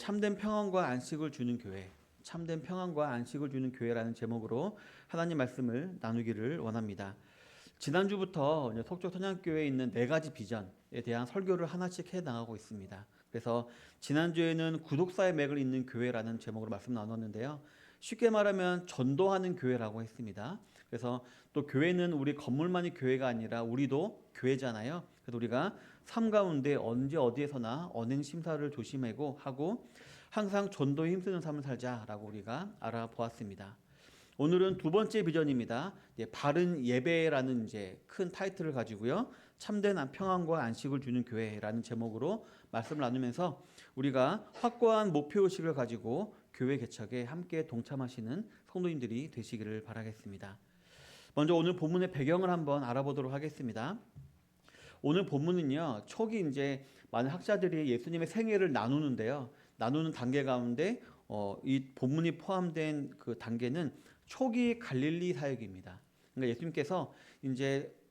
참된 평안과 안식을 주는 교회, 참된 평안과 안식을 주는 교회라는 제목으로 하나님 말씀을 나누기를 원합니다. 지난주부터 속초선양교회에 있는 4가지 비전에 대한 설교를 하나씩 해나가고 있습니다. 그래서 지난주에는 구독사의 맥을 잇는 교회라는 제목으로 말씀 나눴는데요. 쉽게 말하면 전도하는 교회라고 했습니다. 그래서 또 교회는 우리 건물만이 교회가 아니라 우리도 교회잖아요. 그래서 우리가 삶 가운데 언제 어디에서나 언행 심사를 조심하고 하고 항상 전도에 힘쓰는 삶을 살자라고 우리가 알아보았습니다. 오늘은 2번째 비전입니다. 바른 예배라는 큰 타이틀을 가지고요. 참된 평안과 안식을 주는 교회라는 제목으로 말씀을 나누면서 우리가 확고한 목표의식을 가지고 교회 개척에 함께 동참하시는 성도님들이 되시기를 바라겠습니다. 먼저 오늘 본문의 배경을 한번 알아보도록 하겠습니다. 오늘 본문은요, 초기 많은 학자들이 예수님의 생애를 나누는데요. 나누는 단계 가운데 이 본문이 포함된 그 단계는 초기 갈릴리 사역입니다. 그러니까 예수님께서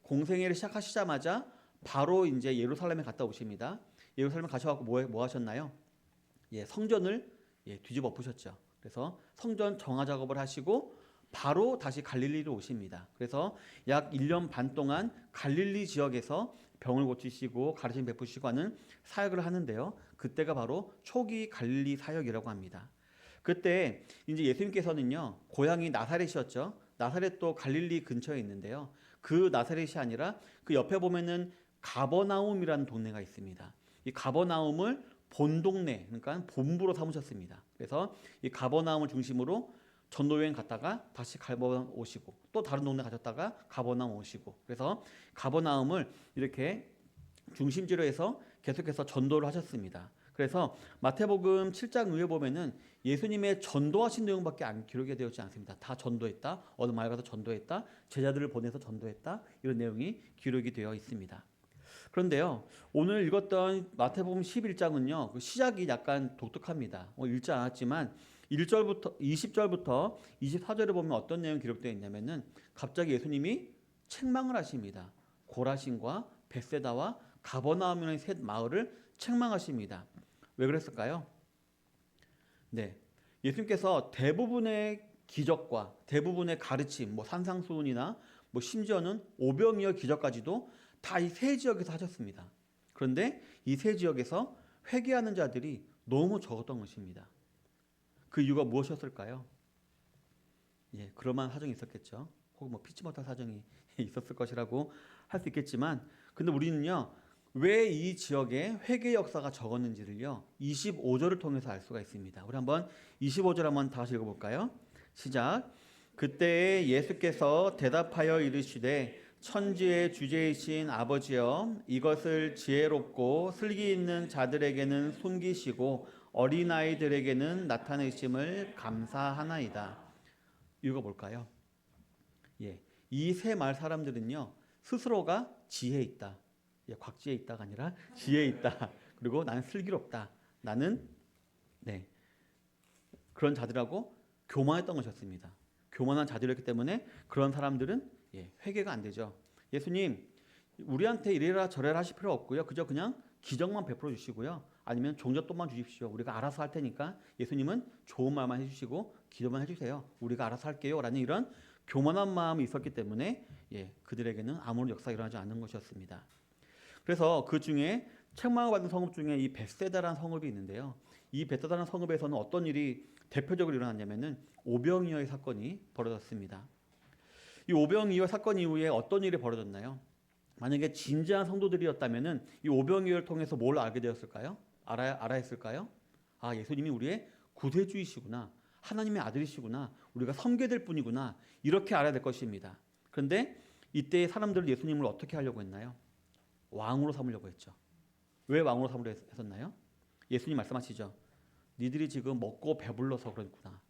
공생애를 시작하시자마자 바로 예루살렘에 갔다 오십니다. 예루살렘에 가셔서 뭐 하셨나요? 성전을 뒤집어 엎으셨죠. 그래서 성전 정화 작업을 하시고 바로 다시 갈릴리로 오십니다. 그래서 약 1년 반 동안 갈릴리 지역에서 병을 고치시고 가르침 베푸시고 하는 사역을 하는데요. 그때가 바로 초기 갈릴리 사역이라고 합니다. 그때 예수님께서는요, 고향이 나사렛이었죠. 나사렛도 갈릴리 근처에 있는데요. 그 나사렛이 아니라 그 옆에 보면은 가버나움이라는 동네가 있습니다. 이 가버나움을 본 동네, 그러니까 본부로 삼으셨습니다. 그래서 이 가버나움을 중심으로 전도여행 갔다가 다시 가버나움 오시고 또 다른 동네 가셨다가 가버나움 오시고, 그래서 가버나움을 이렇게 중심지로 해서 계속해서 전도를 하셨습니다. 그래서 마태복음 7장 위에 보면은 예수님의 전도하신 내용밖에 기록이 되어 있지 않습니다. 다 전도했다, 어느 마을 가서 전도했다, 제자들을 보내서 전도했다, 이런 내용이 기록이 되어 있습니다. 그런데요, 오늘 읽었던 마태복음 11장은요, 그 시작이 약간 독특합니다. 읽지 않았지만 1절부터 20절부터 24절에 보면 어떤 내용이 기록되어 있냐면은 갑자기 예수님이 책망을 하십니다. 고라신과 벳세다와 가버나움이라는 셋 마을을 책망하십니다. 왜 그랬을까요? 예수님께서 대부분의 기적과 대부분의 가르침, 산상수훈이나 심지어는 오병이어 기적까지도 다 이 세 지역에서 하셨습니다. 그런데 이 세 지역에서 회개하는 자들이 너무 적었던 것입니다. 그 이유가 무엇이었을까요? 그럴만한 사정이 있었겠죠. 혹은 피치 못할 사정이 있었을 것이라고 할 수 있겠지만, 근데 우리는요, 왜 이 지역에 회개 역사가 적었는지를요, 25절을 통해서 알 수가 있습니다. 우리 한번 25절 한번 다시 읽어볼까요? 시작. 그때에 예수께서 대답하여 이르시되 천지의 주제이신 아버지여, 이것을 지혜롭고 슬기 있는 자들에게는 숨기시고 어린아이들에게는 나타내심을 감사하나이다. 이유가 뭘까요? 이 세 마을 사람들은요, 스스로가 지혜 있다, 곽지혜 있다가 아니라 지혜 있다, 그리고 나는 슬기롭다, 나는 그런 자들하고 교만했던 것이었습니다. 교만한 자들이었기 때문에 그런 사람들은 회개가 안 되죠. 예수님, 우리한테 이래라 저래라 하실 필요 없고요, 그냥 기적만 베풀어 주시고요, 아니면 종잣돈만 주십시오. 우리가 알아서 할 테니까 예수님은 좋은 말만 해주시고 기도만 해주세요. 우리가 알아서 할게요 라는 이런 교만한 마음이 있었기 때문에 그들에게는 아무런 역사가 일어나지 않는 것이었습니다. 그래서 그 중에 책망을 받은 성읍 중에 이 벳세다라는 성읍이 있는데요. 이 벳세다라는 성읍에서는 어떤 일이 대표적으로 일어났냐면은 오병이어의 사건이 벌어졌습니다. 이 오병이어 사건 이후에 어떤 일이 벌어졌나요? 만약에 진지한 성도들이었다면은 이 오병이어를 통해서 뭘 알게 되었을까요? 알아야 했을까요? 아, 예수님이 우리의 구세주이시구나, 하나님의 아들이시구나, 우리가 섬겨야 될 분이구나, 이렇게 알아야 될 것입니다. 그런데 이때 사람들은 예수님을 어떻게 하려고 했나요? 왕으로 삼으려고 했죠. 왜 왕으로 삼으려 했었나요? 예수님 말씀하시죠. 니들이 지금 먹고 배불러서 그렇구나.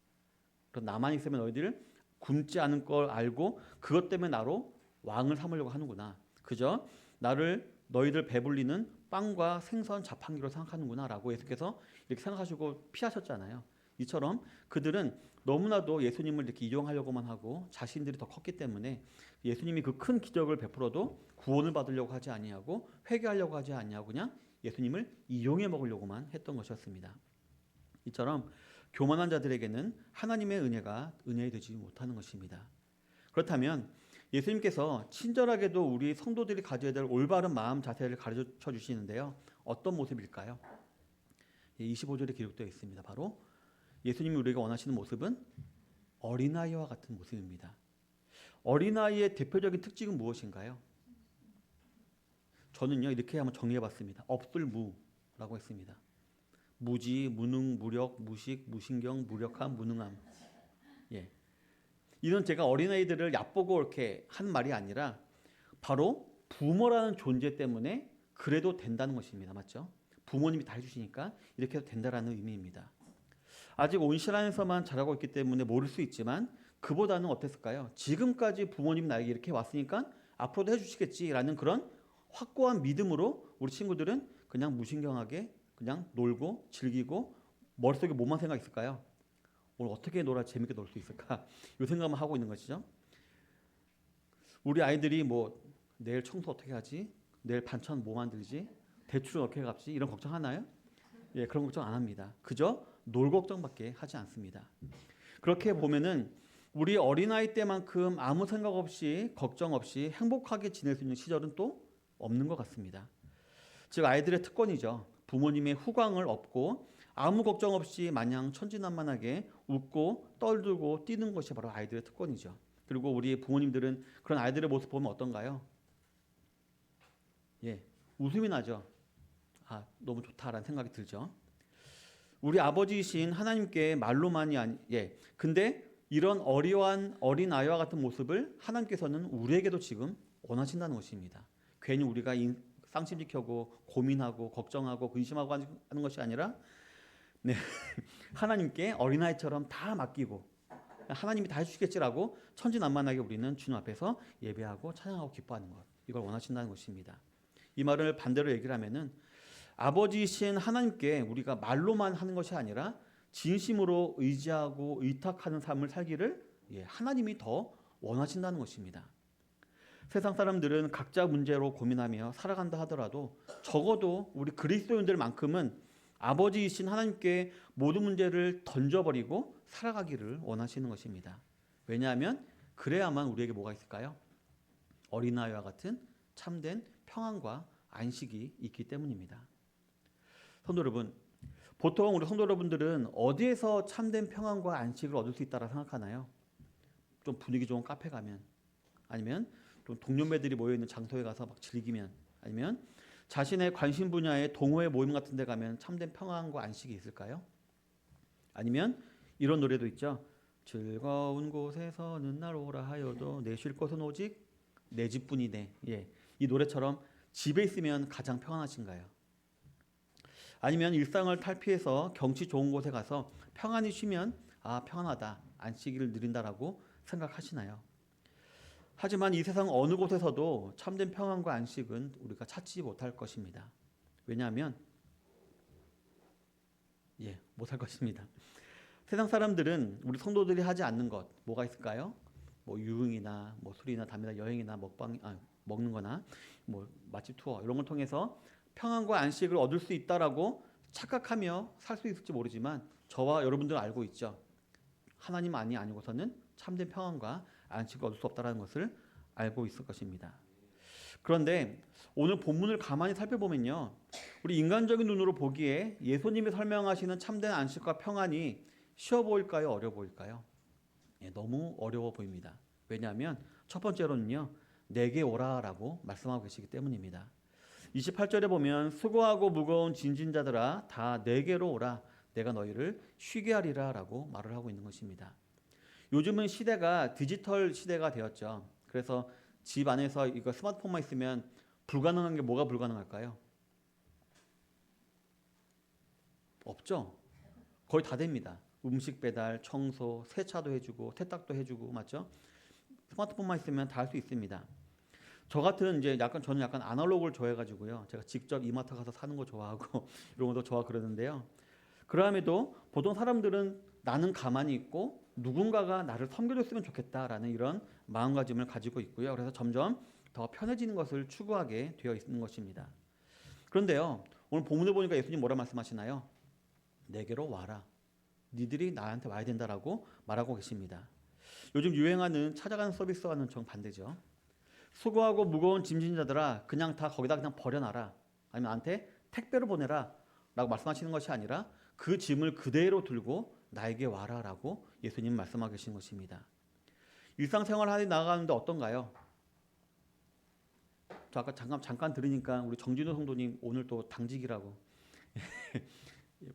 그럼 나만 있으면 너희들 굶지 않을 걸 알고 그것 때문에 나로 왕을 삼으려고 하는구나. 그저 나를 너희들 배불리는 빵과 생선 자판기로 생각하는구나 라고 예수께서 이렇게 생각하시고 피하셨잖아요. 이처럼 그들은 너무나도 예수님을 이렇게 이용하려고만 하고 자신들이 더 컸기 때문에 예수님이 그 큰 기적을 베풀어도 구원을 받으려고 하지 아니하고 회개하려고 하지 아니하고 그냥 예수님을 이용해 먹으려고만 했던 것이었습니다. 이처럼 교만한 자들에게는 하나님의 은혜가 되지 못하는 것입니다. 그렇다면 예수님께서 친절하게도 우리 성도들이 가져야 될 올바른 마음 자세를 가르쳐 주시는데요. 어떤 모습일까요? 25절에 기록되어 있습니다. 바로 예수님이 우리가 원하시는 모습은 어린아이와 같은 모습입니다. 어린아이의 대표적인 특징은 무엇인가요? 저는요 이렇게 한번 정리해봤습니다. 없을무라고 했습니다. 무지, 무능, 무력, 무식, 무신경, 무력함, 무능함. 예. 이런 제가 어린아이들을 얕보고 이렇게 한 말이 아니라 바로 부모라는 존재 때문에 그래도 된다는 것입니다. 맞죠? 부모님이 다 해주시니까 이렇게 해도 된다라는 의미입니다. 아직 온실안에서만 자라고 있기 때문에 모를 수 있지만 그보다는 어땠을까요? 지금까지 부모님이 나에게 이렇게 왔으니까 앞으로도 해주시겠지라는 그런 확고한 믿음으로 우리 친구들은 그냥 무신경하게 그냥 놀고 즐기고 머릿속에 뭐만 생각 있을까요? 오늘 어떻게 놀아 재밌게 놀 수 있을까? 이 생각만 하고 있는 것이죠. 우리 아이들이 뭐 내일 청소 어떻게 하지? 내일 반찬 뭐 만들지? 대출은 어떻게 갚지? 이런 걱정하나요? 예, 그런 걱정 안 합니다. 그저 놀 걱정밖에 하지 않습니다. 그렇게 보면은 우리 어린아이 때만큼 아무 생각 없이 걱정 없이 행복하게 지낼 수 있는 시절은 또 없는 것 같습니다. 즉 아이들의 특권이죠. 부모님의 후광을 업고 아무 걱정 없이 마냥 천진난만하게 웃고 떨들고 뛰는 것이 바로 아이들의 특권이죠. 그리고 우리 부모님들은 그런 아이들의 모습 보면 어떤가요? 예, 웃음이 나죠. 아, 너무 좋다라는 생각이 들죠. 우리 아버지이신 하나님께 말로만이 근데 이런 어리한 어린 아이와 같은 모습을 하나님께서는 우리에게도 지금 원하신다는 것입니다. 괜히 우리가 쌍심지켜고 고민하고 걱정하고 근심하고 하는 것이 아니라 하나님께 어린아이처럼 다 맡기고 하나님이 다 해주시겠지라고 천진난만하게 우리는 주님 앞에서 예배하고 찬양하고 기뻐하는 것, 이걸 원하신다는 것입니다. 이 말을 반대로 얘기를 하면은 아버지이신 하나님께 우리가 말로만 하는 것이 아니라 진심으로 의지하고 의탁하는 삶을 살기를 하나님이 더 원하신다는 것입니다. 세상 사람들은 각자 문제로 고민하며 살아간다 하더라도 적어도 우리 그리스도인들만큼은 아버지이신 하나님께 모든 문제를 던져버리고 살아가기를 원하시는 것입니다. 왜냐하면 그래야만 우리에게 뭐가 있을까요? 어린아이와 같은 참된 평안과 안식이 있기 때문입니다. 성도 여러분, 보통 우리 성도 여러분들은 어디에서 참된 평안과 안식을 얻을 수 있다고 생각하나요? 좀 분위기 좋은 카페 가면, 아니면 좀 동료매들이 모여있는 장소에 가서 막 즐기면, 아니면 자신의 관심 분야의 동호회 모임 같은 데 가면 참된 평안과 안식이 있을까요? 아니면 이런 노래도 있죠. 즐거운 곳에서는 날 오라 하여도 내 쉴 곳은 오직 내 집뿐이네. 이 노래처럼 집에 있으면 가장 평안하신가요? 아니면 일상을 탈피해서 경치 좋은 곳에 가서 평안히 쉬면 평안하다, 안식일을 누린다라고 생각하시나요? 하지만 이 세상 어느 곳에서도 참된 평안과 안식은 우리가 찾지 못할 것입니다. 왜냐하면 못할 것입니다. 세상 사람들은 우리 성도들이 하지 않는 것 뭐가 있을까요? 뭐 유흥이나 뭐 술이나 담배나 여행이나 먹는 거나 뭐 맛집 투어 이런 걸 통해서 평안과 안식을 얻을 수 있다라고 착각하며 살 수 있을지 모르지만 저와 여러분들은 알고 있죠. 하나님 아니고서는 참된 평안과 안식을 얻을 수 없다는 것을 알고 있을 것입니다. 그런데 오늘 본문을 가만히 살펴보면요, 우리 인간적인 눈으로 보기에 예수님이 설명하시는 참된 안식과 평안이 쉬워 보일까요? 어려워 보일까요? 너무 어려워 보입니다. 왜냐하면 첫 번째로는요, 내게 오라라고 말씀하고 계시기 때문입니다. 28절에 보면 수고하고 무거운 짐진 자들아 다 내게로 오라 내가 너희를 쉬게 하리라 라고 말을 하고 있는 것입니다. 요즘은 시대가 디지털 시대가 되었죠. 그래서 집 안에서 이거 스마트폰만 있으면 불가능한 게 뭐가 불가능할까요? 없죠. 거의 다 됩니다. 음식 배달, 청소, 세차도 해주고 세탁도 해주고 맞죠? 스마트폰만 있으면 다 할 수 있습니다. 저 같은 저는 약간 아날로그를 좋아해가지고요. 제가 직접 이마트 가서 사는 거 좋아하고 이런 것도 좋아 그러는데요. 그럼에도 보통 사람들은 나는 가만히 있고 누군가가 나를 섬겨줬으면 좋겠다라는 이런 마음가짐을 가지고 있고요. 그래서 점점 더 편해지는 것을 추구하게 되어 있는 것입니다. 그런데요, 오늘 본문을 보니까 예수님 뭐라 말씀하시나요? 내게로 와라. 니들이 나한테 와야 된다라고 말하고 계십니다. 요즘 유행하는 찾아가는 서비스와는 정반대죠. 수고하고 무거운 짐진 자들아 그냥 다 거기다 그냥 버려놔라. 아니면 나한테 택배로 보내라 라고 말씀하시는 것이 아니라 그 짐을 그대로 들고 나에게 와라 라고 예수님 말씀하고 계신 것입니다. 일상생활 나아가는데 어떤가요? 저 아까 잠깐 들으니까 우리 정진호 성도님 오늘 또 당직이라고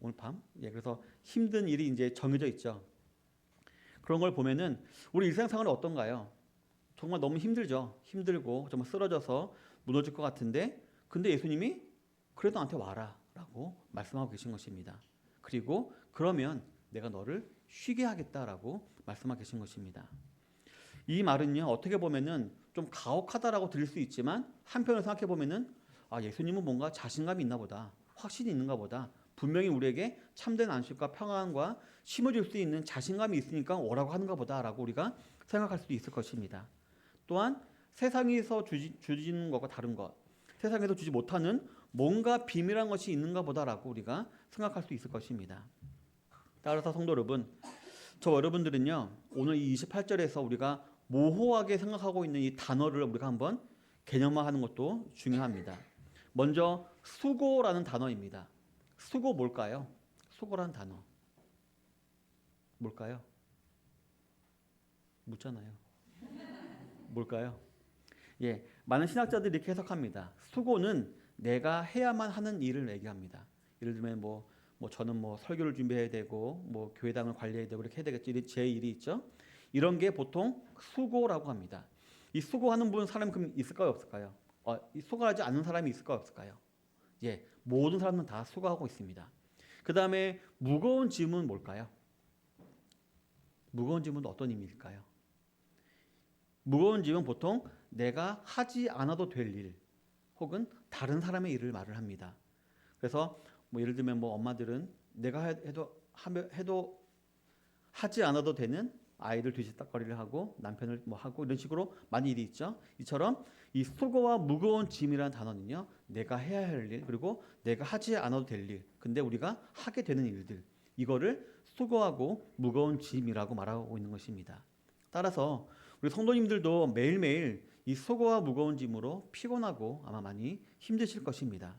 오늘 밤? 그래서 힘든 일이 이제 정해져 있죠. 그런 걸 보면은 우리 일상생활은 어떤가요? 정말 너무 힘들죠. 힘들고 정말 쓰러져서 무너질 것 같은데 근데 예수님이 그래도 나한테 와라 라고 말씀하고 계신 것입니다. 그리고 그러면 내가 너를 쉬게 하겠다라고 말씀하고 계신 것입니다. 이 말은요 어떻게 보면은 좀 가혹하다라고 들릴 수 있지만 한편으로 생각해 보면은 예수님은 뭔가 자신감이 있나 보다, 확신이 있는가 보다, 분명히 우리에게 참된 안식과 평안과 심어줄 수 있는 자신감이 있으니까 오라고 하는가 보다라고 우리가 생각할 수도 있을 것입니다. 또한 세상에서 주시는 것과 다른 것, 세상에서 주지 못하는 뭔가 비밀한 것이 있는가 보다라고 우리가 생각할 수 있을 것입니다. 따라서 성도 여러분, 저 여러분들은요 오늘 이 28절에서 우리가 모호하게 생각하고 있는 이 단어를 우리가 한번 개념화하는 것도 중요합니다. 먼저 수고라는 단어입니다. 수고 뭘까요? 수고라는 단어 뭘까요? 묻잖아요. 뭘까요? 많은 신학자들이 이렇게 해석합니다. 수고는 내가 해야만 하는 일을 얘기합니다. 예를 들면 저는 설교를 준비해야 되고 교회당을 관리해야 되고 이렇게 해야 되겠죠. 제 일이 있죠. 이런 게 보통 수고라고 합니다. 이 수고하는 분 사람이 그럼 있을까요, 없을까요? 이 수고하지 않는 사람이 있을까요, 없을까요? 모든 사람은 다 수고하고 있습니다. 그 다음에 무거운 짐은 뭘까요? 무거운 짐은 어떤 의미일까요? 무거운 짐은 보통 내가 하지 않아도 될 일 혹은 다른 사람의 일을 말을 합니다. 그래서 예를 들면 엄마들은 내가 해도 하지 않아도 되는 아이들 뒤치다거리를 하고 남편을 하고 이런 식으로 많은 일이 있죠. 이처럼 이 수고와 무거운 짐이라는 단어는요 내가 해야 할 일 그리고 내가 하지 않아도 될 일 근데 우리가 하게 되는 일들 이거를 수고하고 무거운 짐이라고 말하고 있는 것입니다. 따라서 우리 성도님들도 매일매일 이 수고와 무거운 짐으로 피곤하고 아마 많이 힘드실 것입니다.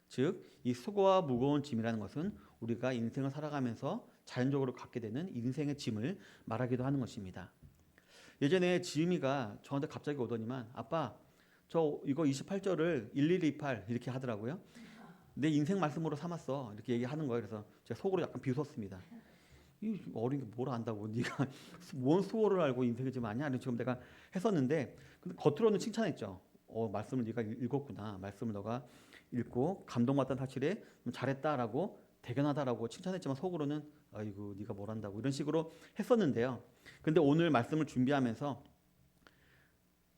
즉 이 수고와 무거운 짐이라는 것은 우리가 인생을 살아가면서 자연적으로 갖게 되는 인생의 짐을 말하기도 하는 것입니다. 예전에 지음이가 저한테 갑자기 오더니만 아빠 저 이거 28절을 1128 이렇게 하더라고요. 내 인생 말씀으로 삼았어 이렇게 얘기하는 거예요. 그래서 제가 속으로 약간 비웃었습니다. 이 어린 게 뭘 안다고 네가 뭔 수고를 알고 인생의 짐 아니야? 지금 내가 했었는데 근데 겉으로는 칭찬했죠. 말씀을 네가 읽었구나. 말씀을 너가 읽고 감동받던 사실에 잘했다라고 대견하다라고 칭찬했지만 속으로는 아이고 네가 뭘 안다고 이런 식으로 했었는데요. 근데 오늘 말씀을 준비하면서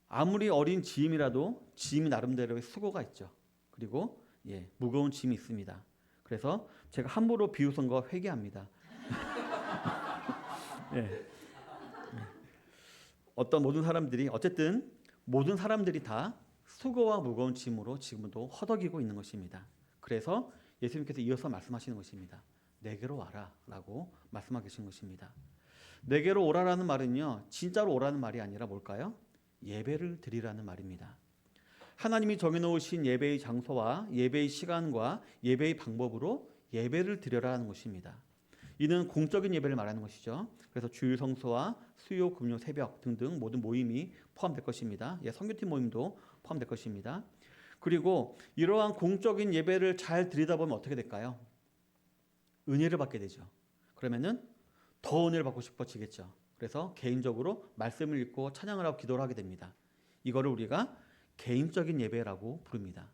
아무리 어린 지임이라도 지임이 나름대로의 수고가 있죠. 그리고 무거운 짐이 있습니다. 그래서 제가 함부로 비웃은 거 회개합니다. 어쨌든 모든 사람들이 다 수고와 무거운 짐으로 지금도 허덕이고 있는 것입니다. 그래서 예수님께서 이어서 말씀하시는 것입니다. 내게로 와라 라고 말씀하고 계신 것입니다. 내게로 오라라는 말은요 진짜로 오라는 말이 아니라 뭘까요? 예배를 드리라는 말입니다. 하나님이 정해놓으신 예배의 장소와 예배의 시간과 예배의 방법으로 예배를 드려라는 것입니다. 이는 공적인 예배를 말하는 것이죠. 그래서 주일 성수와 수요, 금요, 새벽 등등 모든 모임이 포함될 것입니다. 선교팀 모임도 포함될 것입니다. 그리고 이러한 공적인 예배를 잘 드리다 보면 어떻게 될까요? 은혜를 받게 되죠. 그러면은 더 은혜를 받고 싶어지겠죠. 그래서 개인적으로 말씀을 읽고 찬양을 하고 기도를 하게 됩니다. 이거를 우리가 개인적인 예배라고 부릅니다.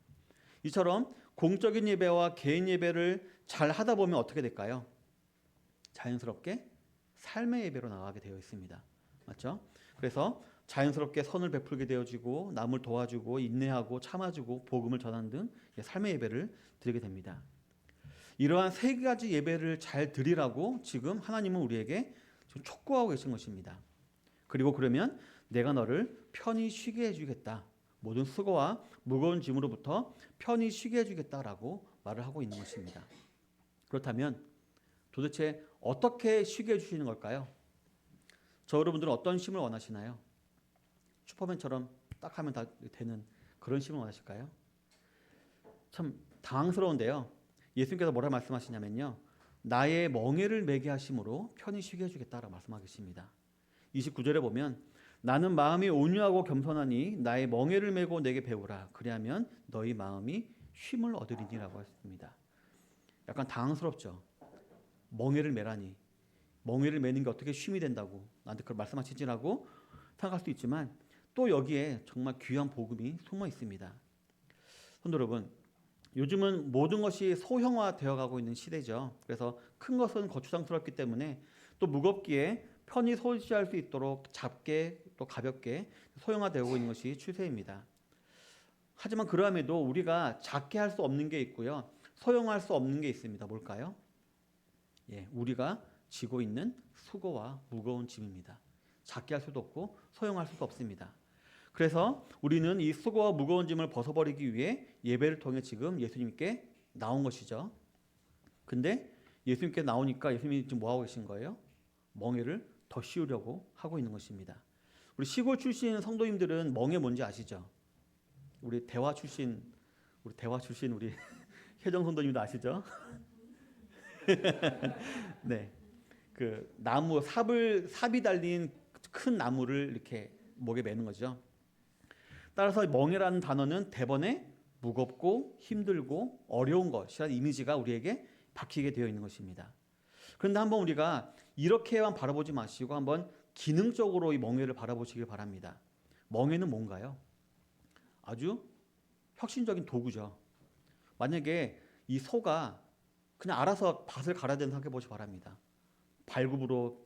이처럼 공적인 예배와 개인 예배를 잘 하다 보면 어떻게 될까요? 자연스럽게 삶의 예배로 나가게 되어 있습니다. 맞죠? 그래서 자연스럽게 선을 베풀게 되어지고 남을 도와주고 인내하고 참아주고 복음을 전하는 등 삶의 예배를 드리게 됩니다. 이러한 세 가지 예배를 잘 드리라고 지금 하나님은 우리에게 촉구하고 계신 것입니다. 그리고 그러면 내가 너를 편히 쉬게 해주겠다. 모든 수고와 무거운 짐으로부터 편히 쉬게 해주겠다라고 말을 하고 있는 것입니다. 그렇다면 도대체 어떻게 쉬게 해주시는 걸까요? 저 여러분들은 어떤 쉼을 원하시나요? 슈퍼맨처럼 딱 하면 다 되는 그런 쉼을 원하실까요? 참 당황스러운데요. 예수님께서 뭐라 말씀하시냐면요. 나의 멍에를 매게 하심으로 편히 쉬게 해주겠다라고 말씀하십니다. 29절에 보면 나는 마음이 온유하고 겸손하니 나의 멍에를 메고 내게 배우라. 그리하면 너희 마음이 쉼을 얻으리니라고 했습니다. 약간 당황스럽죠. 멍에를 메라니. 멍에를 메는 게 어떻게 쉼이 된다고 나한테 그걸 말씀하시지라고 생각할 수 있지만 또 여기에 정말 귀한 복음이 숨어 있습니다. 성도 여러분, 요즘은 모든 것이 소형화되어 가고 있는 시대죠. 그래서 큰 것은 거추장스럽기 때문에 또 무겁기에 편히 소지할 수 있도록 작게 또 가볍게 소형화되고 있는 것이 추세입니다. 하지만 그러함에도 우리가 작게 할 수 없는 게 있고요. 소형화할 수 없는 게 있습니다. 뭘까요? 우리가 지고 있는 수고와 무거운 짐입니다. 작게 할 수도 없고 소형할 수도 없습니다. 그래서 우리는 이 수고와 무거운 짐을 벗어버리기 위해 예배를 통해 지금 예수님께 나온 것이죠. 근데 예수님께 나오니까 예수님이 지금 뭐 하고 계신 거예요? 멍에를 더 씌우려고 하고 있는 것입니다. 우리 시골 출신 성도님들은 멍에 뭔지 아시죠? 우리 대화 출신 우리 혜정 성도님도 아시죠? 네, 그 나무 삽이 달린 큰 나무를 이렇게 목에 매는 거죠. 따라서 멍에라는 단어는 대번에 무겁고 힘들고 어려운 것이라는 이미지가 우리에게 박히게 되어 있는 것입니다. 그런데 한번 우리가 이렇게만 바라보지 마시고 한번 기능적으로 이 멍에를 바라보시길 바랍니다. 멍에는 뭔가요? 아주 혁신적인 도구죠. 만약에 이 소가 그냥 알아서 밭을 갈아야 되는 생각해 보시기 바랍니다. 발굽으로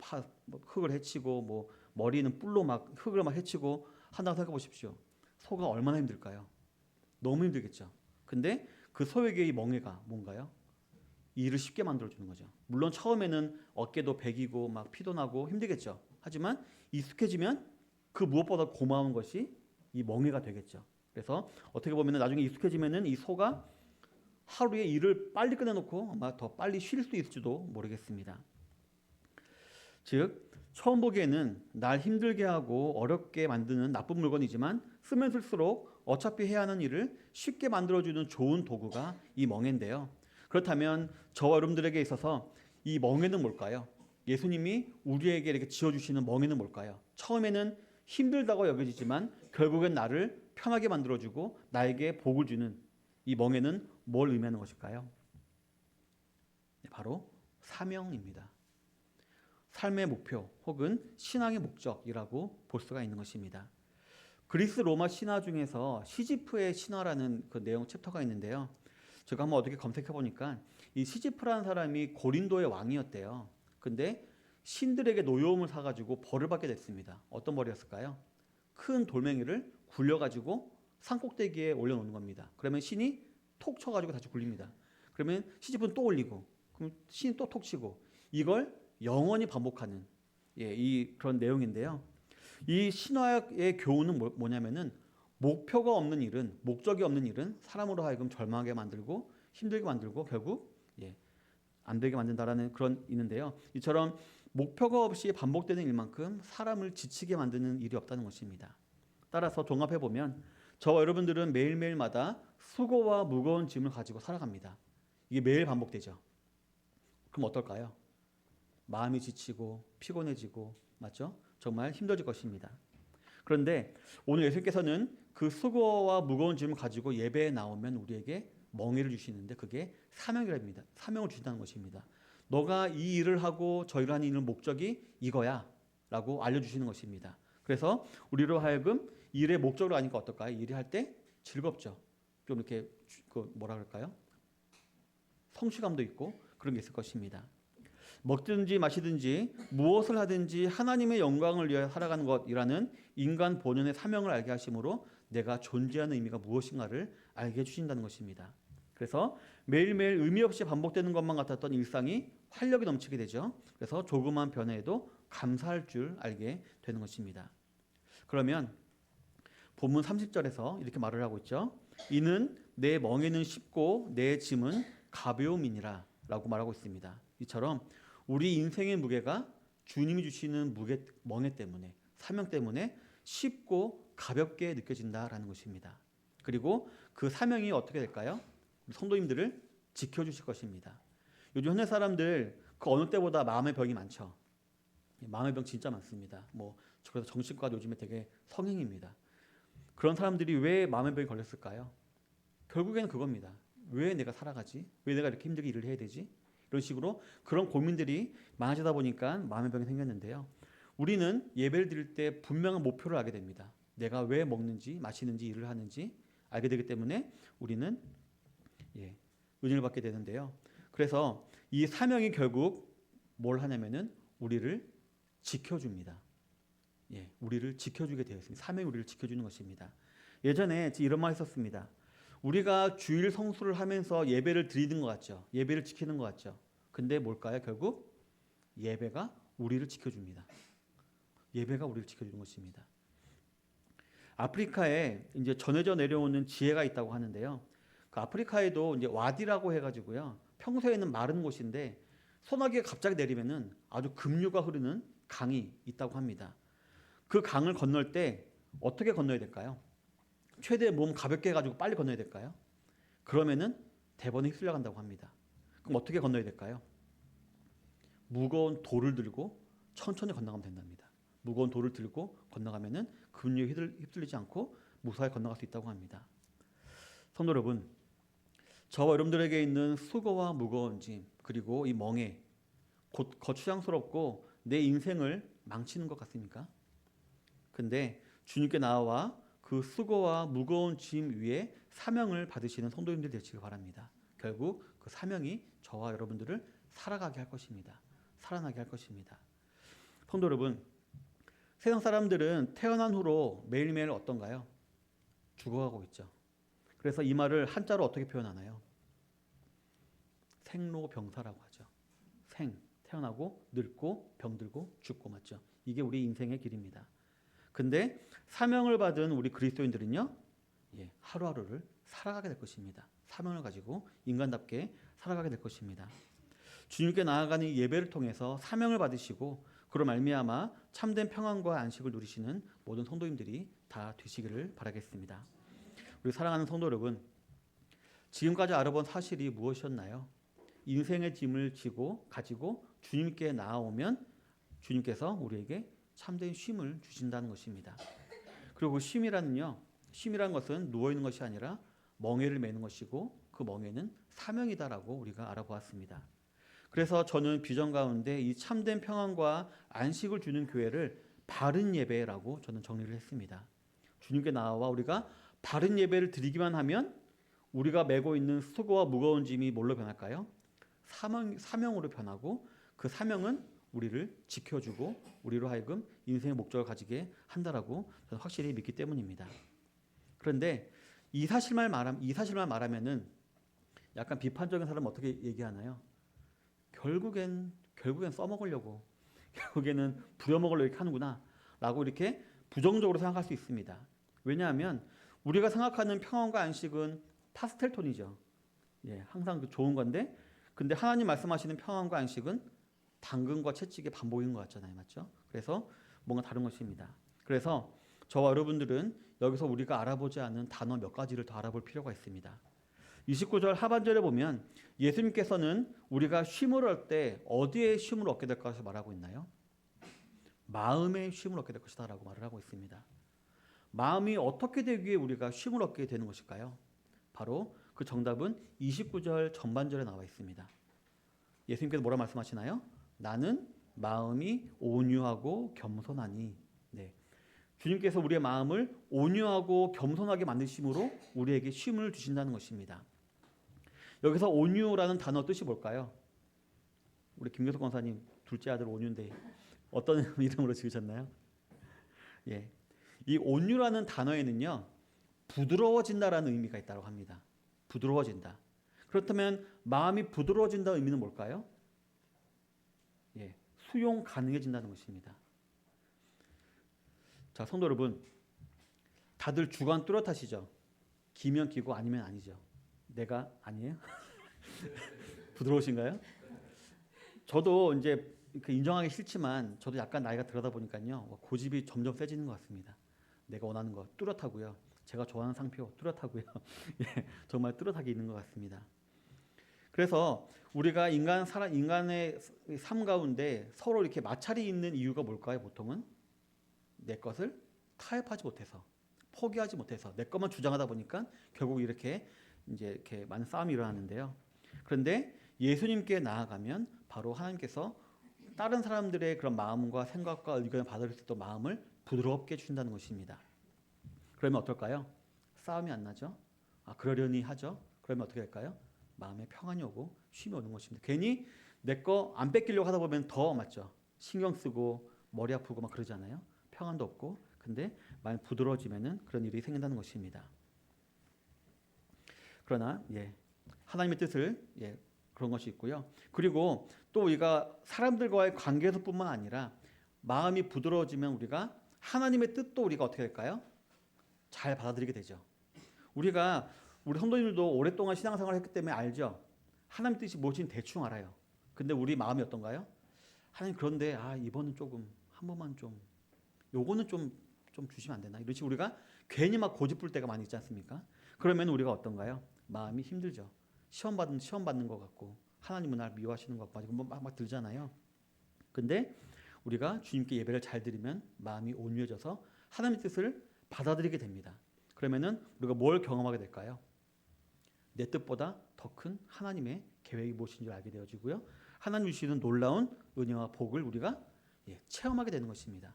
흙을 헤치고 머리는 뿔로 막 흙을 막 헤치고 한다고 생각해 보십시오. 소가 얼마나 힘들까요? 너무 힘들겠죠. 근데 그 소에게 이 멍에가 뭔가요? 일을 쉽게 만들어주는 거죠. 물론 처음에는 어깨도 베기고 막 피도 나고 힘들겠죠. 하지만 익숙해지면 그 무엇보다 고마운 것이 이 멍에가 되겠죠. 그래서 어떻게 보면 나중에 익숙해지면은 이 소가 하루에 일을 빨리 끝내놓고 아마 더 빨리 쉴 수 있을지도 모르겠습니다. 즉 처음 보기에는 날 힘들게 하고 어렵게 만드는 나쁜 물건이지만 쓰면 쓸수록 어차피 해야 하는 일을 쉽게 만들어주는 좋은 도구가 이 멍에인데요. 그렇다면 저와 여러분들에게 있어서 이 멍에는 뭘까요? 예수님이 우리에게 이렇게 지어주시는 멍에는 뭘까요? 처음에는 힘들다고 여겨지지만 결국엔 나를 편하게 만들어주고 나에게 복을 주는 이 멍에는 뭘 의미하는 것일까요? 바로 사명입니다. 삶의 목표 혹은 신앙의 목적이라고 볼 수가 있는 것입니다. 그리스 로마 신화 중에서 시지프의 신화라는 그 내용 챕터가 있는데요. 제가 한번 어떻게 검색해 보니까 이 시지프라는 사람이 고린도의 왕이었대요. 근데 신들에게 노여움을 사가지고 벌을 받게 됐습니다. 어떤 벌이었을까요? 큰 돌멩이를 굴려가지고 산꼭대기에 올려놓는 겁니다. 그러면 신이 톡 쳐가지고 다시 굴립니다. 그러면 시지프는 또 올리고, 그럼 신이 또 톡 치고, 이걸 영원히 반복하는 그런 내용인데요. 이 신화의 교훈은 뭐냐면은 목표가 없는 일은, 목적이 없는 일은 사람으로 하여금 절망하게 만들고 힘들게 만들고 결국 안 되게 만든다라는 그런 있는데요. 이처럼 목표가 없이 반복되는 일만큼 사람을 지치게 만드는 일이 없다는 것입니다. 따라서 종합해 보면 저와 여러분들은 매일매일마다 수고와 무거운 짐을 가지고 살아갑니다. 이게 매일 반복되죠. 그럼 어떨까요? 마음이 지치고 피곤해지고 맞죠? 정말 힘들어질 것입니다. 그런데 오늘 예수님께서는 그 수고와 무거운 짐을 가지고 예배에 나오면 우리에게 멍에를 주시는데 그게 사명이랍니다. 사명을 주신다는 것입니다. 너가 이 일을 하고 저 일을 하는 일의 목적이 이거야 라고 알려주시는 것입니다. 그래서 우리로 하여금 일의 목적을 아니까 어떨까요? 일을 할 때 즐겁죠. 좀 이렇게 뭐라 그럴까요? 성취감도 있고 그런 게 있을 것입니다. 먹든지 마시든지 무엇을 하든지 하나님의 영광을 위하여 살아가는 것이라는 인간 본연의 사명을 알게 하심으로 내가 존재하는 의미가 무엇인가를 알게 해주신다는 것입니다. 그래서 매일매일 의미 없이 반복되는 것만 같았던 일상이 활력이 넘치게 되죠. 그래서 조그만 변화에도 감사할 줄 알게 되는 것입니다. 그러면 본문 30절에서 이렇게 말을 하고 있죠. 이는 내 멍에는 쉽고 내 짐은 가벼움이니라 라고 말하고 있습니다. 이처럼 우리 인생의 무게가 주님이 주시는 멍에 때문에, 사명 때문에 쉽고 가볍게 느껴진다라는 것입니다. 그리고 그 사명이 어떻게 될까요? 성도님들을 지켜주실 것입니다. 요즘 현대 사람들 그 어느 때보다 마음의 병이 많죠. 마음의 병 진짜 많습니다. 그래서 정신과 요즘에 되게 성행입니다. 그런 사람들이 왜 마음의 병이 걸렸을까요? 결국에는 그겁니다. 왜 내가 살아가지? 왜 내가 이렇게 힘들게 일을 해야 되지? 이런 식으로 그런 고민들이 많아지다 보니까 마음의 병이 생겼는데요. 우리는 예배를 드릴 때 분명한 목표를 알게 됩니다. 내가 왜 먹는지, 마시는지, 일을 하는지 알게 되기 때문에 우리는 은혜를 받게 되는데요. 그래서 이 사명이 결국 뭘 하냐면은 우리를 지켜줍니다. 우리를 지켜주게 되어 있습니다. 사명이 우리를 지켜주는 것입니다. 예전에 이런 말 했었습니다. 우리가 주일 성수를 하면서 예배를 드리는 것 같죠. 예배를 지키는 것 같죠. 근데 뭘까요? 결국 예배가 우리를 지켜줍니다. 예배가 우리를 지켜주는 것입니다. 아프리카에 이제 전해져 내려오는 지혜가 있다고 하는데요. 그 아프리카에도 이제 와디라고 해가지고요. 평소에는 마른 곳인데 소나기가 갑자기 내리면은 아주 급류가 흐르는 강이 있다고 합니다. 그 강을 건널 때 어떻게 건너야 될까요? 최대 몸 가볍게 해가지고 빨리 건너야 될까요? 그러면은 대번에 휩쓸려 간다고 합니다. 그럼 어떻게 건너야 될까요? 무거운 돌을 들고 천천히 건너가면 된답니다. 무거운 돌을 들고 건너가면은 급류에 휩쓸리지 않고 무사히 건너갈 수 있다고 합니다. 성도 여러분, 저와 여러분들에게 있는 수고와 무거운 짐, 그리고 이 멍에 곧 거추장스럽고 내 인생을 망치는 것 같습니까? 근데 주님께 나와 그 수고와 무거운 짐 위에 사명을 받으시는 성도님들 되시길 바랍니다. 결국 그 사명이 저와 여러분들을 살아가게 할 것입니다. 살아나게 할 것입니다. 성도 여러분, 세상 사람들은 태어난 후로 매일매일 어떤가요? 죽어가고 있죠. 그래서 이 말을 한자로 어떻게 표현하나요? 생로병사라고 하죠. 태어나고 늙고 병들고 죽고, 맞죠? 이게 우리 인생의 길입니다. 근데 사명을 받은 우리 그리스도인들은요, 하루하루를 살아가게 될 것입니다. 사명을 가지고 인간답게 살아가게 될 것입니다. 주님께 나아가는 이 예배를 통해서 사명을 받으시고 그로 말미암아 참된 평안과 안식을 누리시는 모든 성도님들이 다 되시기를 바라겠습니다. 우리 사랑하는 성도 여러분, 지금까지 알아본 사실이 무엇이었나요? 인생의 짐을 가지고 주님께 나아오면 주님께서 우리에게 참된 쉼을 주신다는 것입니다. 그리고 쉼이라는 것은 누워있는 것이 아니라 멍에를 매는 것이고 그 멍에는 사명이다라고 우리가 알아보았습니다. 그래서 저는 비전 가운데 이 참된 평안과 안식을 주는 교회를 바른 예배라고 저는 정리를 했습니다. 주님께 나와 우리가 바른 예배를 드리기만 하면 우리가 메고 있는 수고와 무거운 짐이 뭘로 변할까요? 사명으로 변하고 그 사명은 우리를 지켜주고 우리로 하여금 인생의 목적을 가지게 한다라고 저는 확실히 믿기 때문입니다. 그런데 이 사실만 말하면은 약간 비판적인 사람은 어떻게 얘기하나요? 결국엔 써먹으려고, 결국에는 부려먹으려고 이렇게 하는구나 라고 이렇게 부정적으로 생각할 수 있습니다. 왜냐하면 우리가 생각하는 평안과 안식은 파스텔 톤이죠. 항상 좋은 건데, 근데 하나님 말씀하시는 평안과 안식은 당근과 채찍의 반복인 것 같잖아요. 맞죠? 그래서 뭔가 다른 것입니다. 그래서 저와 여러분들은 여기서 우리가 알아보지 않은 단어 몇 가지를 더 알아볼 필요가 있습니다. 29절 하반절에 보면 예수님께서는 우리가 쉼을 얻을 때 어디에 쉼을 얻게 될 것을 말하고 있나요? 마음의 쉼을 얻게 될 것이다 라고 말을 하고 있습니다. 마음이 어떻게 되기에 우리가 쉼을 얻게 되는 것일까요? 바로 그 정답은 29절 전반절에 나와 있습니다. 예수님께서 뭐라 말씀하시나요? 나는 마음이 온유하고 겸손하니. 주님께서 우리의 마음을 온유하고 겸손하게 만드심으로 우리에게 쉼을 주신다는 것입니다. 여기서 온유라는 단어 뜻이 뭘까요? 우리 김교석 권사님 둘째 아들 온유인데 어떤 이름으로 지으셨나요? 이 온유라는 단어에는요, 부드러워진다라는 의미가 있다고 합니다. 부드러워진다. 그렇다면 마음이 부드러워진다는 의미는 뭘까요? 수용 가능해진다는 것입니다. 자, 성도 여러분, 다들 주관 뚜렷하시죠? 기면 기고 아니면 아니죠. 내가 아니에요? 부드러우신가요? 저도 이제 그 인정하기 싫지만 저도 약간 나이가 들어다 보니까요 고집이 점점 세지는 것 같습니다. 내가 원하는 거 뚜렷하고요. 제가 좋아하는 상표 뚜렷하고요. 예, 정말 뚜렷하게 있는 것 같습니다. 그래서 우리가 인간의 삶 가운데 서로 이렇게 마찰이 있는 이유가 뭘까요? 보통은 내 것을 타협하지 못해서, 포기하지 못해서 내 것만 주장하다 보니까 결국 이렇게 이제 이렇게 많은 싸움이 일어나는데요. 그런데 예수님께 나아가면 바로 하나님께서 다른 사람들의 그런 마음과 생각과 의견을 받아들일 수 있도록 마음을 부드럽게 주신다는 것입니다. 그러면 어떨까요? 싸움이 안 나죠? 그러려니 하죠. 그러면 어떻게 될까요? 마음에 평안이 오고 쉼이 오는 것입니다. 괜히 내 거 안 뺏기려고 하다 보면 더 맞죠. 신경 쓰고 머리 아프고 막 그러잖아요. 평안도 없고. 근데 마음이 부드러워지면은 그런 일이 생긴다는 것입니다. 그러나 하나님의 뜻을 그런 것이 있고요. 그리고 또 우리가 사람들과의 관계에서뿐만 아니라 마음이 부드러워지면 우리가 하나님의 뜻도 우리가 어떻게 될까요? 잘 받아들이게 되죠. 우리 성도님들도 오랫동안 신앙생활을 했기 때문에 알죠. 하나님 뜻이 무엇인지 대충 알아요. 근데 우리 마음이 어떤가요? 하나님 그런데 이번은 조금 한 번만 좀 요거는 좀 주시면 안 되나? 이렇게 우리가 괜히 막 고집 부릴 때가 많이 있지 않습니까? 그러면 우리가 어떤가요? 마음이 힘들죠. 시험 받는 것 같고 하나님은 날 미워하시는 것 같고 막 들잖아요. 근데 우리가 주님께 예배를 잘 드리면 마음이 온유해져서 하나님의 뜻을 받아들이게 됩니다. 그러면은 우리가 뭘 경험하게 될까요? 내 뜻보다 더 큰 하나님의 계획이 무엇인 줄 알게 되어지고요. 하나님 주시는 놀라운 은혜와 복을 우리가 체험하게 되는 것입니다.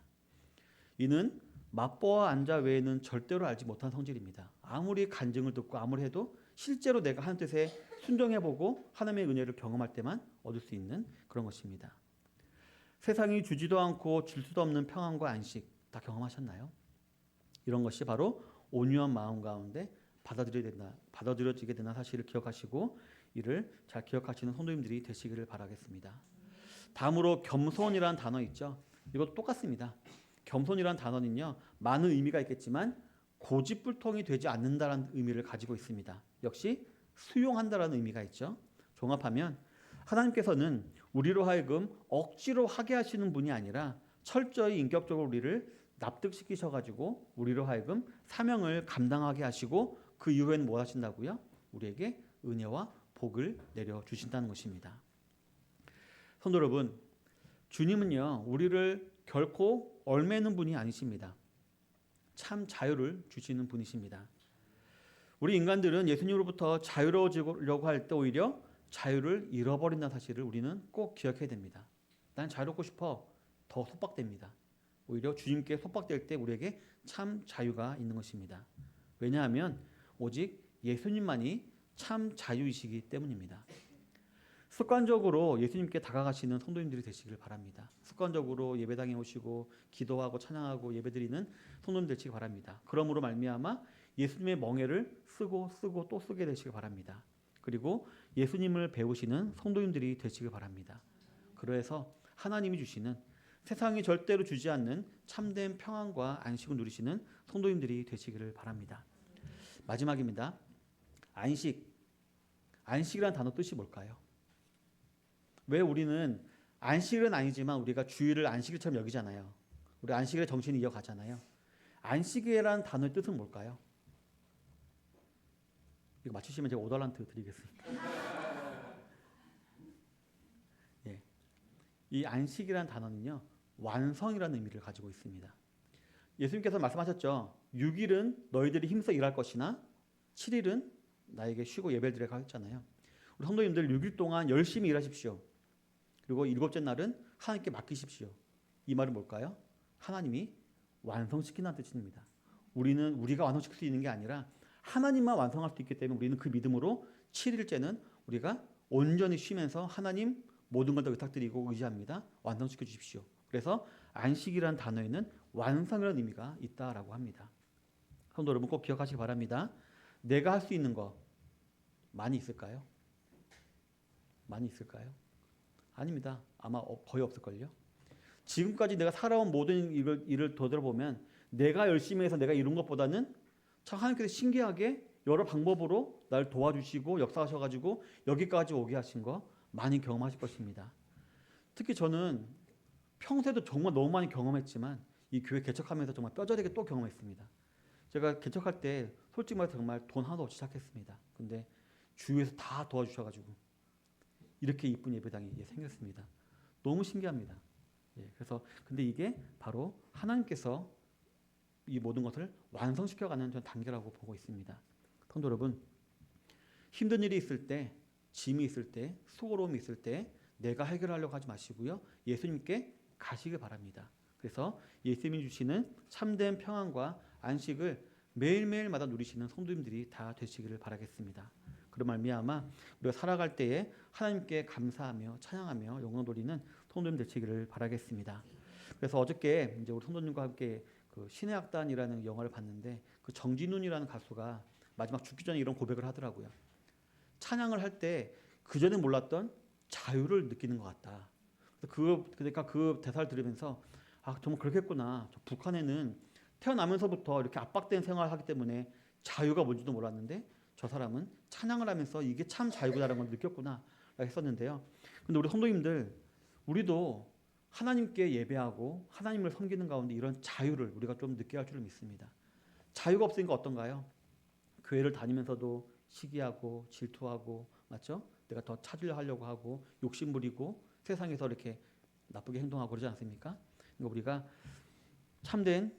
이는 맛보아 안자 외에는 절대로 알지 못한 성질입니다. 아무리 간증을 듣고 아무리 해도 실제로 내가 하나님 뜻에 순종해보고 하나님의 은혜를 경험할 때만 얻을 수 있는 그런 것입니다. 세상이 주지도 않고 줄 수도 없는 평안과 안식 다 경험하셨나요? 이런 것이 바로 온유한 마음 가운데 받아들여지게 되는 사실을 기억하시고 이를 잘 기억하시는 성도님들이 되시기를 바라겠습니다. 다음으로 겸손이라는 단어 있죠. 이것도 똑같습니다. 겸손이라는 단어는요 많은 의미가 있겠지만 고집불통이 되지 않는다라는 의미를 가지고 있습니다. 역시 수용한다라는 의미가 있죠. 종합하면 하나님께서는 우리로 하여금 억지로 하게 하시는 분이 아니라 철저히 인격적으로 우리를 납득시키셔가지고 우리로 하여금 사명을 감당하게 하시고 그 이후에는 뭐 하신다고요? 우리에게 은혜와 복을 내려주신다는 것입니다. 성도 여러분, 주님은요 우리를 결코 얽매는 분이 아니십니다. 참 자유를 주시는 분이십니다. 우리 인간들은 예수님으로부터 자유로워지려고 할 때 오히려 자유를 잃어버린다는 사실을 우리는 꼭 기억해야 됩니다. 난 자유롭고 싶어. 더 속박됩니다. 오히려 주님께 속박될 때 우리에게 참 자유가 있는 것입니다. 왜냐하면 오직 예수님만이 참 자유이시기 때문입니다. 습관적으로 예수님께 다가가시는 성도님들이 되시길 바랍니다. 습관적으로 예배당에 오시고 기도하고 찬양하고 예배드리는 성도님 되시기 바랍니다. 그러므로 말미암아 예수님의 멍에를 쓰고 또 쓰게 되시길 바랍니다. 그리고 예수님을 배우시는 성도님들이 되시길 바랍니다. 그래서 하나님이 주시는 세상이 절대로 주지 않는 참된 평안과 안식을 누리시는 성도님들이 되시기를 바랍니다. 마지막입니다. 안식이라는 단어 뜻이 뭘까요? 왜 우리는 안식일은 아니지만 우리가 주일을 안식일처럼 여기잖아요. 우리 안식일의 정신을 이어가잖아요. 안식이라는 단어의 뜻은 뭘까요? 이거 맞추시면 제가 5달란트 드리겠습니다. 이 안식이라는 단어는요 완성이라는 의미를 가지고 있습니다. 예수님께서 말씀하셨죠. 6일은 너희들이 힘써 일할 것이나 7일은 나에게 쉬고 예배를 드리라고 하셨잖아요. 우리 성도님들 6일 동안 열심히 일하십시오. 그리고 7째 날은 하나님께 맡기십시오. 이 말은 뭘까요? 하나님이 완성시킨다는 뜻입니다. 우리가 완성시킬 수 있는 게 아니라 하나님만 완성할 수 있기 때문에 우리는 그 믿음으로 7일째는 우리가 온전히 쉬면서 하나님 모든 걸 다 의탁드리고 의지합니다. 완성시켜 주십시오. 그래서 안식이라는 단어에는 완성이라는 의미가 있다라고 합니다. 성도 여러분 꼭 기억하시기 바랍니다. 내가 할 수 있는 거 많이 있을까요? 많이 있을까요? 아닙니다. 아마 거의 없을걸요. 지금까지 내가 살아온 모든 일을 되돌아보면 내가 열심히 해서 내가 이룬 것보다는 참 하나님께서 신기하게 여러 방법으로 날 도와주시고 역사하셔가지고 여기까지 오게 하신 거 많이 경험하실 것입니다. 특히 저는 평소에도 정말 너무 많이 경험했지만 이 교회 개척하면서 정말 뼈저리게 또 경험했습니다. 제가 개척할 때 솔직히 말해서 정말 돈 하나도 없이 시작했습니다. 근데 주위에서 다 도와주셔가지고 이렇게 이쁜 예배당이 생겼습니다. 너무 신기합니다. 그래서 근데 이게 바로 하나님께서 이 모든 것을 완성시켜가는 전 단계라고 보고 있습니다. 성도 여러분, 힘든 일이 있을 때, 짐이 있을 때, 수고로움이 있을 때 내가 해결하려고 하지 마시고요. 예수님께 가시길 바랍니다. 그래서 예수님이 주시는 참된 평안과 안식을 매일매일마다 누리시는 성도님들이 다 되시기를 바라겠습니다. 그런 말미암아 우리가 살아갈 때에 하나님께 감사하며 찬양하며 영광 돌리는 성도님 되시기를 바라겠습니다. 그래서 어저께 이제 우리 성도님과 함께 그 신의 악단이라는 영화를 봤는데 그 정진훈이라는 가수가 마지막 죽기 전에 이런 고백을 하더라고요. 찬양을 할 때 그 전에 몰랐던 자유를 느끼는 것 같다. 그러니까 그 대사를 들으면서 아 정말 그렇겠구나. 저 북한에는 태어나면서부터 이렇게 압박된 생활을 하기 때문에 자유가 뭔지도 몰랐는데 저 사람은 찬양을 하면서 이게 참 자유다라는 걸 느꼈구나 했었는데요. 근데 우리 성도님들 우리도 하나님께 예배하고 하나님을 섬기는 가운데 이런 자유를 우리가 좀 느껴야 할 줄을 믿습니다. 자유가 없으니까 어떤가요? 교회를 다니면서도 시기하고 질투하고 맞죠? 내가 더 찾으려 하려고 하고 욕심 부리고 세상에서 이렇게 나쁘게 행동하고 그러지 않습니까? 그러니까 우리가 참된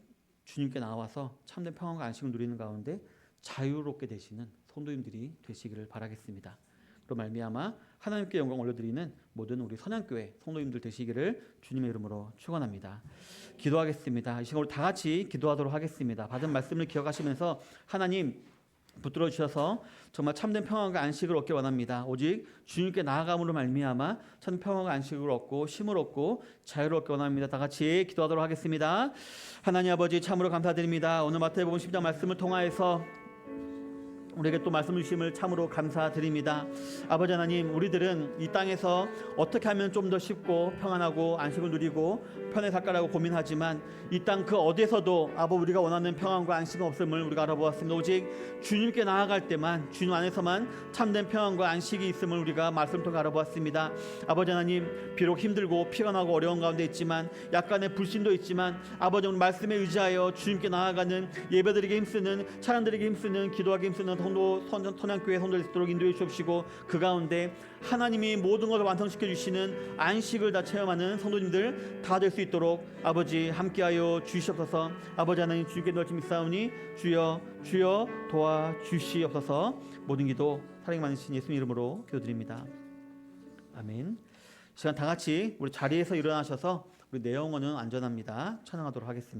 주님께 나와서 참된 평안과 안식을 누리는 가운데 자유롭게 되시는 성도님들이 되시기를 바라겠습니다. 그로 말미암아 하나님께 영광 올려드리는 모든 우리 선양교회 성도님들 되시기를 주님의 이름으로 축원합니다. 기도하겠습니다. 이 시간 우리 다 같이 기도하도록 하겠습니다. 받은 말씀을 기억하시면서 하나님 붙들어 주셔서 정말 참된 평안과 안식을 얻기 원합니다. 오직 주님께 나아감으로 말미암아 참된 평안과 안식을 얻고 힘을 얻고 자유를 얻기 원합니다. 다 같이 기도하도록 하겠습니다. 하나님 아버지 참으로 감사드립니다. 오늘 마태복음 10장 말씀을 통하여서 우리에게 또 말씀 주심을 참으로 감사드립니다. 아버지 하나님, 우리들은 이 땅에서 어떻게 하면 좀 더 쉽고 평안하고 안식을 누리고 편히 살까라고 고민하지만 이 땅 그 어디에서도 우리가 원하는 평안과 안식은 없음을 우리가 알아보았습니다. 오직 주님께 나아갈 때만 주님 안에서만 참된 평안과 안식이 있음을 우리가 말씀 통해 알아보았습니다. 아버지 하나님, 비록 힘들고 피곤하고 어려운 가운데 있지만 약간의 불신도 있지만 아버지 오늘 말씀에 의지하여 주님께 나아가는 예배드리기 힘쓰는 찬양드리기 힘쓰는 기도하기 힘쓰는 성도 선양교회 성도들 있도록 인도해 주옵시고 그 가운데 하나님이 모든 것을 완성시켜 주시는 안식을 다 체험하는 성도님들 다 될 수 있도록 아버지 함께하여 주시옵소서. 아버지 하나님 주님께 넓히 믿사오니 주여 주여 도와주시옵소서. 모든 기도 사랑 많으신 예수님 이름으로 기도드립니다. 아멘. 시간 다 같이 우리 자리에서 일어나셔서 우리 내 영혼은 안전합니다 찬양하도록 하겠습니다.